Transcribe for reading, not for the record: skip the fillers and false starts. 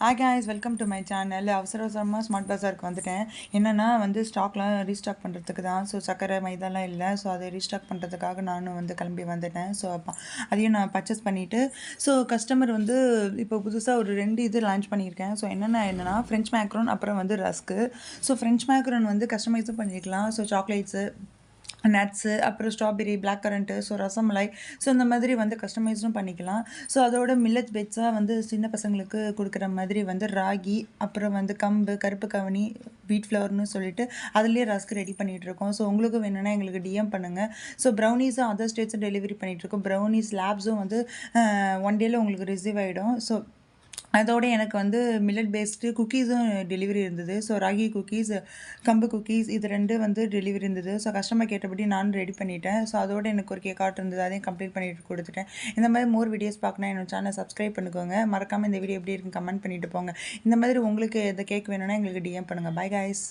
Hi guys, welcome to my channel. அவசரமாக smart பஸாருக்கு வந்துட்டேன். என்னென்னா வந்து ஸ்டாக்லாம் ரீஸ்டாக் பண்ணுறதுக்கு தான். ஸோ சக்கரை மைதாலாம் இல்லை. ஸோ அதை ரீஸ்டாக் பண்ணுறதுக்காக நானும் வந்து கிளம்பி வந்துட்டேன். ஸோ அதையும் நான் பர்ச்சேஸ் பண்ணிவிட்டு ஸோ கஸ்டமர் வந்து இப்போ புதுசாக ஒரு 2 இது லான்ச் பண்ணியிருக்கேன். ஸோ என்னென்னா ஃப்ரெஞ்ச் மேக்ரோன் அப்புறம் வந்து ரஸ்க்கு. ஸோ ஃப்ரெஞ்ச் மேக்ரோன் வந்து கஸ்டமைஸும் பண்ணிக்கலாம். ஸோ சாக்லேட்ஸு நட்ஸு அப்புறம் strawberry black currant so rasmalai so இந்த மாதிரி வந்து கஸ்டமைஸும் பண்ணிக்கலாம். ஸோ அதோட மில்லட் பெட்ஸாக வந்து சின்ன பசங்களுக்கு கொடுக்குற மாதிரி வந்து ராகி அப்புறம் வந்து கம்பு கருப்பு கவனி வீட் ஃப்ளவர்னு சொல்லிட்டு அதுலேயே ரஸ்க் ரெடி பண்ணிகிட்ருக்கோம். ஸோ உங்களுக்கு வேணும்னா எங்களுக்கு டிஎம் பண்ணுங்கள். ஸோ ப்ரௌனிஸும் அதர் ஸ்டேட்ஸும் டெலிவரி பண்ணிகிட்ருக்கோம். ப்ரௌனிஸ் லேப்ஸும் வந்து 1 டேயில் உங்களுக்கு ரிசீவ் ஆகிடும். ஸோ அதோட எனக்கு வந்து மில்லட் பேஸ்டு குக்கீஸும் டெலிவரி இருந்தது. ஸோ ராகி குக்கீஸ் கம்பு குக்கீஸ் இது 2 வந்து டெலிவரி இருந்தது. ஸோ கஸ்டமர் கேட்டபடி நானும் ரெடி பண்ணிட்டேன். ஸோ அதோட எனக்கு ஒரு கேக் ஆர்டர் இருந்தது. அதையும் கம்ப்ளீட் பண்ணிட்டு கொடுத்துட்டேன். இந்த மாதிரி மோர் வீடியோஸ் பார்க்கணும் என்னோட சேனல் சப்ஸ்கிரைப் பண்ணிக்கோங்க. மறக்காமல் இந்த வீடியோ எப்படி இருக்குன்னு கமெண்ட் பண்ணிட்டு போங்க. இந்த மாதிரி உங்களுக்கு எந்த கேக் வேணும்னா எங்களுக்கு டிஎம் பண்ணுங்கள். Bye guys.